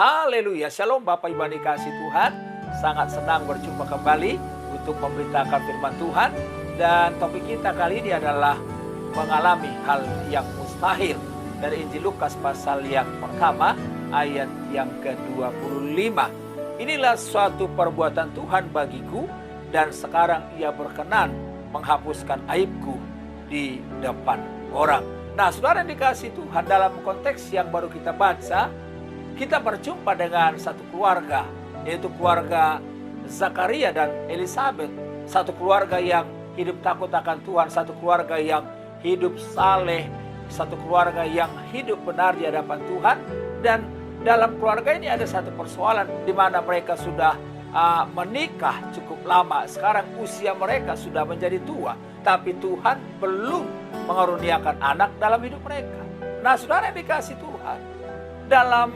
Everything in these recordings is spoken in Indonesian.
Haleluya, shalom Bapak Ibu yang dikasihi Tuhan. Sangat senang berjumpa kembali untuk memberitakan firman Tuhan. Dan topik kita kali ini adalah mengalami hal yang mustahil. Dari Injil Lukas pasal yang pertama ayat yang ke-25. Inilah suatu perbuatan Tuhan bagiku, dan sekarang ia berkenan menghapuskan aibku di depan orang. Nah, saudara yang dikasihi Tuhan, dalam konteks yang baru kita baca, kita berjumpa dengan satu keluarga, yaitu keluarga Zakaria dan Elisabet. Satu keluarga yang hidup takut akan Tuhan, satu keluarga yang hidup saleh, satu keluarga yang hidup benar di hadapan Tuhan. Dan dalam keluarga ini ada satu persoalan di mana mereka sudah menikah cukup lama. Sekarang usia mereka sudah menjadi tua, tapi Tuhan belum mengaruniakan anak dalam hidup mereka. Nah, saudara yang dikasihi Tuhan, dalam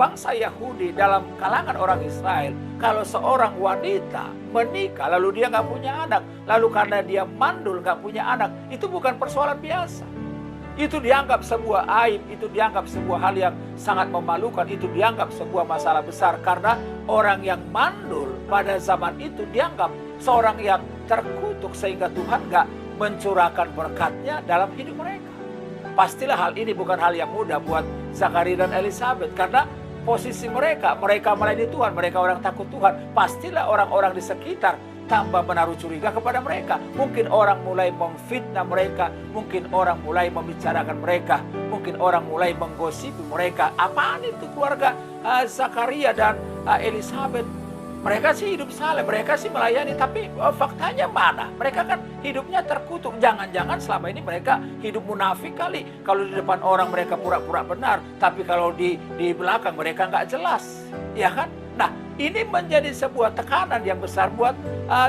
bangsa Yahudi, dalam kalangan orang Israel, kalau seorang wanita menikah lalu dia nggak punya anak, lalu karena dia mandul nggak punya anak, itu bukan persoalan biasa. Itu dianggap sebuah aib, itu dianggap sebuah hal yang sangat memalukan, itu dianggap sebuah masalah besar. Karena orang yang mandul pada zaman itu dianggap seorang yang terkutuk, sehingga Tuhan nggak mencurahkan berkatnya dalam hidup mereka. Pastilah hal ini bukan hal yang mudah buat Zakaria dan Elisabet, karena posisi mereka melayani Tuhan, mereka orang takut Tuhan. Pastilah orang-orang di sekitar tambah menaruh curiga kepada mereka. Mungkin orang mulai memfitnah mereka, mungkin orang mulai membicarakan mereka, mungkin orang mulai menggosipi mereka. Apaan itu keluarga Zakaria dan Elisabet? Mereka sih hidup saleh, mereka sih melayani, tapi faktanya mana? Mereka kan hidupnya terkutuk. Jangan-jangan selama ini mereka hidup munafik kali. Kalau di depan orang mereka pura-pura benar, tapi kalau di belakang mereka nggak jelas, ya kan? Nah, ini menjadi sebuah tekanan yang besar buat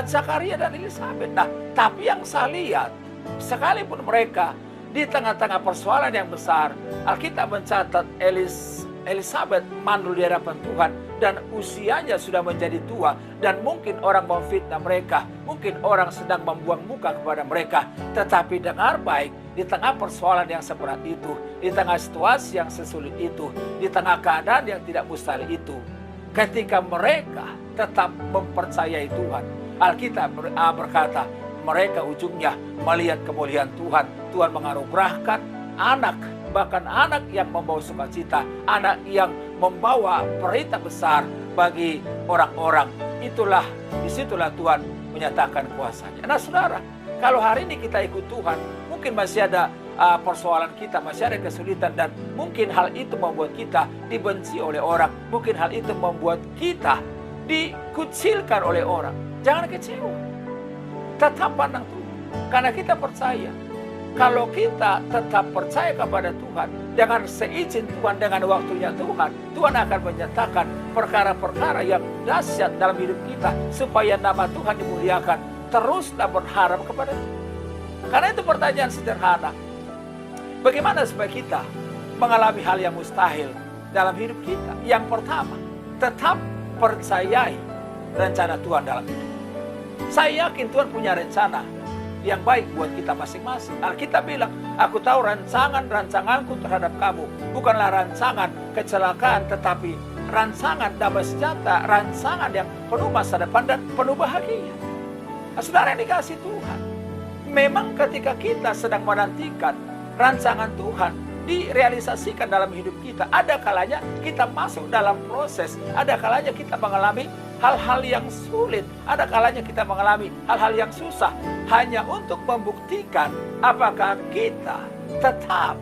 Zakaria dan Elisabet. Nah, tapi yang saya lihat, sekalipun mereka di tengah-tengah persoalan yang besar, Alkitab mencatat Elisabet mandul di hadapan Tuhan dan usianya sudah menjadi tua, dan mungkin orang memfitnah mereka, mungkin orang sedang membuang muka kepada mereka. Tetapi dengar baik, di tengah persoalan yang seberat itu, di tengah situasi yang sesulit itu, di tengah keadaan yang tidak mustahil itu, ketika mereka tetap mempercayai Tuhan, Alkitab berkata mereka ujungnya melihat kemuliaan Tuhan. Tuhan menganugerahkan anak, bahkan anak yang membawa sukacita, anak yang membawa berita besar bagi orang-orang. Disitulah Tuhan menyatakan kuasanya. Nah, saudara, kalau hari ini kita ikut Tuhan, mungkin masih ada persoalan kita, masih ada kesulitan, dan mungkin hal itu membuat kita dibenci oleh orang, mungkin hal itu membuat kita dikucilkan oleh orang. Jangan kecewa, tetap pandang Tuhan, karena kita percaya. Kalau kita tetap percaya kepada Tuhan, dengan seizin Tuhan, dengan waktunya Tuhan, Tuhan akan menyatakan perkara-perkara yang dahsyat dalam hidup kita, supaya nama Tuhan dimuliakan. Teruslah berharap kepada Tuhan. Karena itu pertanyaan sederhana, bagaimana supaya kita mengalami hal yang mustahil dalam hidup kita? Yang pertama, tetap percayai rencana Tuhan dalam hidup. Saya yakin Tuhan punya rencana yang baik buat kita masing-masing. Alkitab bilang, aku tahu rancanganku terhadap kamu bukanlah rancangan kecelakaan, tetapi rancangan damai sejahtera, rancangan yang penuh masa depan dan penuh bahagia. Nah, saudara yang dikasihi Tuhan, memang ketika kita sedang menantikan rancangan Tuhan direalisasikan dalam hidup kita, ada kalanya kita masuk dalam proses, ada kalanya kita mengalami hal-hal yang sulit, ada kalanya kita mengalami hal-hal yang susah, hanya untuk membuktikan apakah kita tetap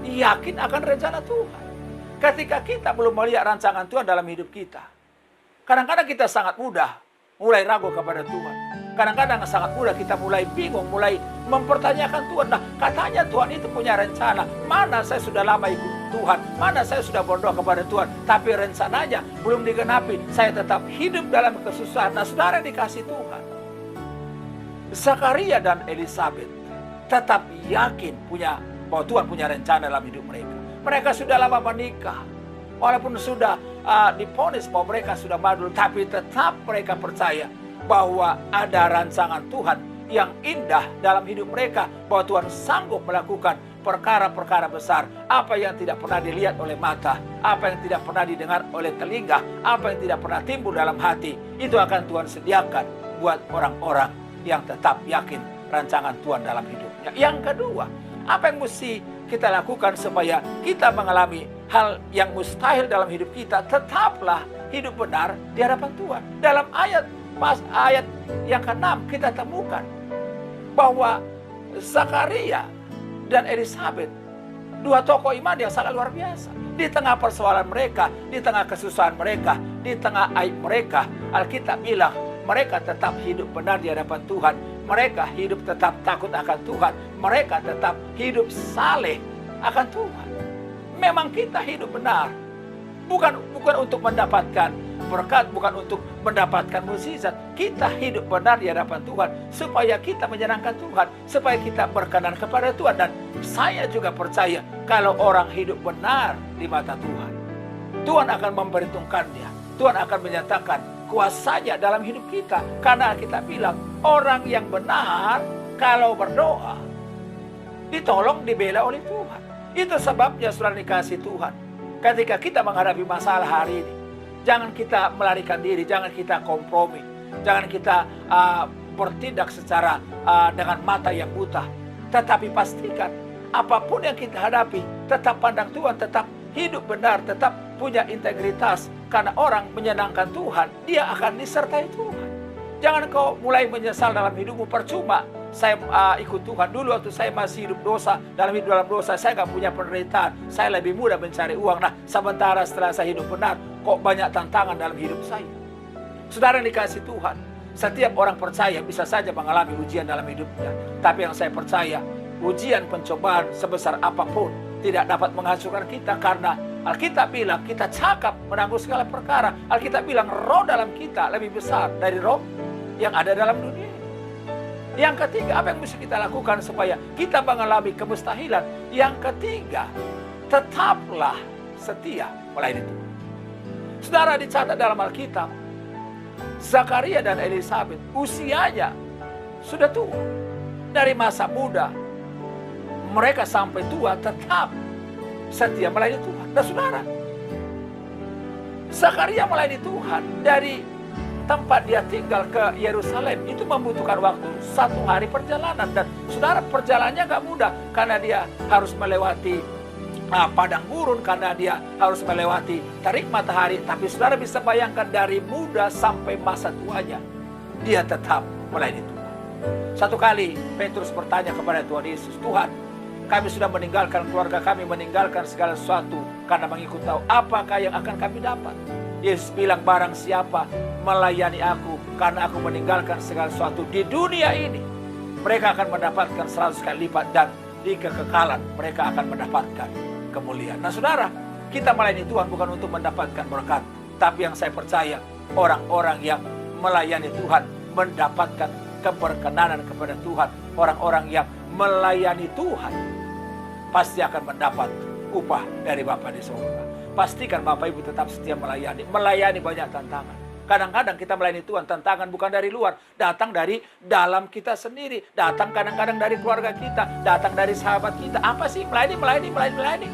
yakin akan rencana Tuhan. Ketika kita belum melihat rancangan Tuhan dalam hidup kita, kadang-kadang kita sangat mudah mulai ragu kepada Tuhan. Kadang-kadang sangat mudah kita mulai bingung, mulai mempertanyakan Tuhan. Nah, katanya Tuhan itu punya rencana. Mana saya sudah lama ikut Tuhan, mana saya sudah berdoa kepada Tuhan, tapi rencananya belum digenapi. Saya tetap hidup dalam kesusahan. Nah, saudara dikasih Tuhan, Zakaria dan Elisabet tetap yakin bahwa Tuhan punya rencana dalam hidup mereka. Mereka sudah lama menikah, walaupun sudah divonis bahwa mereka sudah mandul, tapi tetap mereka percaya bahwa ada rancangan Tuhan yang indah dalam hidup mereka, bahwa Tuhan sanggup melakukan perkara-perkara besar, apa yang tidak pernah dilihat oleh mata, apa yang tidak pernah didengar oleh telinga, apa yang tidak pernah timbul dalam hati, itu akan Tuhan sediakan buat orang-orang yang tetap yakin rancangan Tuhan dalam hidupnya. Yang kedua, apa yang mesti kita lakukan supaya kita mengalami hal yang mustahil dalam hidup kita? Tetaplah hidup benar di hadapan Tuhan. Dalam ayat yang ke-6 kita temukan bahwa Zakaria dan Elisabet, dua tokoh iman yang sangat luar biasa. Di tengah persoalan mereka, di tengah kesusahan mereka, di tengah aib mereka, Alkitab bilang mereka tetap hidup benar di hadapan Tuhan. Mereka hidup tetap takut akan Tuhan. Mereka tetap hidup saleh akan Tuhan. Memang kita hidup benar. Bukan untuk mendapatkan berkat, bukan untuk mendapatkan mukjizat. Kita hidup benar di hadapan Tuhan supaya kita menyenangkan Tuhan, supaya kita berkenan kepada Tuhan. Dan saya juga percaya kalau orang hidup benar di mata Tuhan, Tuhan akan memperhitungkannya. Tuhan akan menyatakan kuasanya dalam hidup kita. Karena kita bilang orang yang benar kalau berdoa ditolong, dibela oleh Tuhan. Itu sebabnya saudara dikasih Tuhan, ketika kita menghadapi masalah hari ini, jangan kita melarikan diri, jangan kita kompromi, jangan kita bertindak secara dengan mata yang buta. Tetapi pastikan apapun yang kita hadapi, tetap pandang Tuhan, tetap hidup benar, tetap punya integritas. Karena orang menyenangkan Tuhan, dia akan disertai Tuhan. Jangan kau mulai menyesal dalam hidupmu. Percuma saya ikut Tuhan. Dulu waktu saya masih hidup dosa, dalam dosa, saya gak punya penderitaan. Saya lebih mudah mencari uang. Nah, sementara setelah saya hidup benar, kok banyak tantangan dalam hidup saya. Saudara yang dikasih Tuhan, setiap orang percaya bisa saja mengalami ujian dalam hidupnya. Tapi yang saya percaya, ujian pencobaan sebesar apapun tidak dapat menghancurkan kita. Karena Alkitab bilang kita cakap menanggung segala perkara. Alkitab bilang roh dalam kita lebih besar dari roh yang ada dalam dunia. Yang ketiga, apa yang mesti kita lakukan supaya kita mengalami kemustahilan? Yang ketiga, tetaplah setia melayani Tuhan. Saudara, dicatat dalam Alkitab, Zakaria dan Elisabet usianya sudah tua. Dari masa muda mereka sampai tua tetap setia melayani Tuhan. Dan saudara, Zakaria melayani Tuhan dari tempat dia tinggal ke Yerusalem itu membutuhkan waktu 1 hari perjalanan. Dan saudara, perjalanannya gak mudah karena dia harus melewati padang gurun, karena dia harus melewati terik matahari. Tapi saudara bisa bayangkan dari muda sampai masa tuanya dia tetap melayani Tuhan. Satu kali Petrus bertanya kepada Tuhan Yesus, Tuhan, kami sudah meninggalkan keluarga kami, meninggalkan segala sesuatu karena mengikut Tahu. Apakah yang akan kami dapat? Yesus bilang, barang siapa melayani aku karena aku meninggalkan segala sesuatu di dunia ini, mereka akan mendapatkan 100 kali lipat, dan di kekekalan mereka akan mendapatkan kemuliaan. Nah saudara, kita melayani Tuhan bukan untuk mendapatkan berkat, tapi yang saya percaya orang-orang yang melayani Tuhan mendapatkan keberkenanan kepada Tuhan. Orang-orang yang melayani Tuhan pasti akan mendapat upah dari Bapa di surga. Pastikan Bapak Ibu tetap setia melayani. Melayani banyak tantangan. Kadang-kadang kita melayani Tuhan, tantangan bukan dari luar, datang dari dalam kita sendiri. Datang kadang-kadang dari keluarga kita, datang dari sahabat kita. Apa sih? Melayani.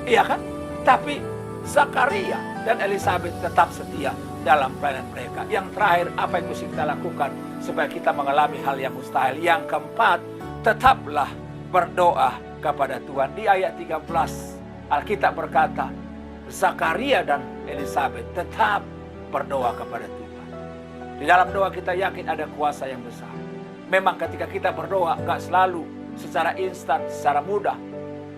Iya kan? Tapi Zakaria dan Elisabet tetap setia dalam pelayanan mereka. Yang terakhir, apa yang mesti kita lakukan supaya kita mengalami hal yang mustahil? Yang keempat, tetaplah berdoa kepada Tuhan. Di ayat 13, Alkitab berkata, Zakaria dan Elisabet tetap berdoa kepada Tuhan. Di dalam doa kita yakin ada kuasa yang besar. Memang ketika kita berdoa, gak selalu secara instan, secara mudah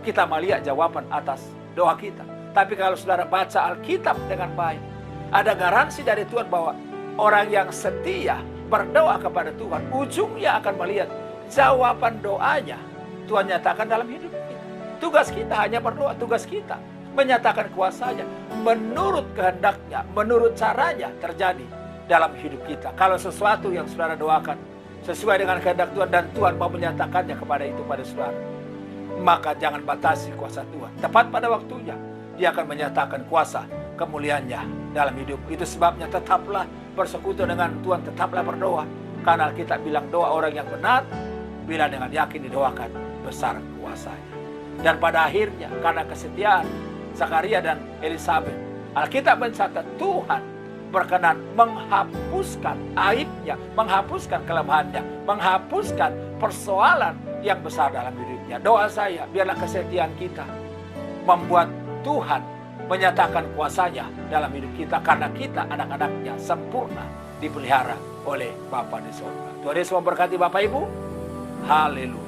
kita melihat jawaban atas doa kita. Tapi kalau saudara baca Alkitab dengan baik, ada garansi dari Tuhan bahwa orang yang setia berdoa kepada Tuhan, ujungnya akan melihat jawaban doanya Tuhan nyatakan dalam hidup kita. Tugas kita hanya berdoa, tugas kita menyatakan kuasanya menurut kehendaknya, menurut caranya terjadi dalam hidup kita. Kalau sesuatu yang saudara doakan sesuai dengan kehendak Tuhan dan Tuhan mau menyatakannya kepada itu pada saudara, maka jangan batasi kuasa Tuhan. Tepat pada waktunya Dia akan menyatakan kuasa kemuliaannya dalam hidup. Itu sebabnya tetaplah bersekutu dengan Tuhan, tetaplah berdoa. Karena kita bilang doa orang yang benar, bila dengan yakin didoakan, besar kuasanya. Dan pada akhirnya, karena kesetiaan Zakaria dan Elisabet, Alkitab mencatat Tuhan berkenan menghapuskan aibnya, menghapuskan kelemahannya, menghapuskan persoalan yang besar dalam hidupnya. Doa saya, biarlah kesetiaan kita membuat Tuhan menyatakan kuasanya dalam hidup kita, karena kita anak-anaknya sempurna, dipelihara oleh Bapa di surga. Tuhan Yesus memberkati Bapak Ibu. Haleluya.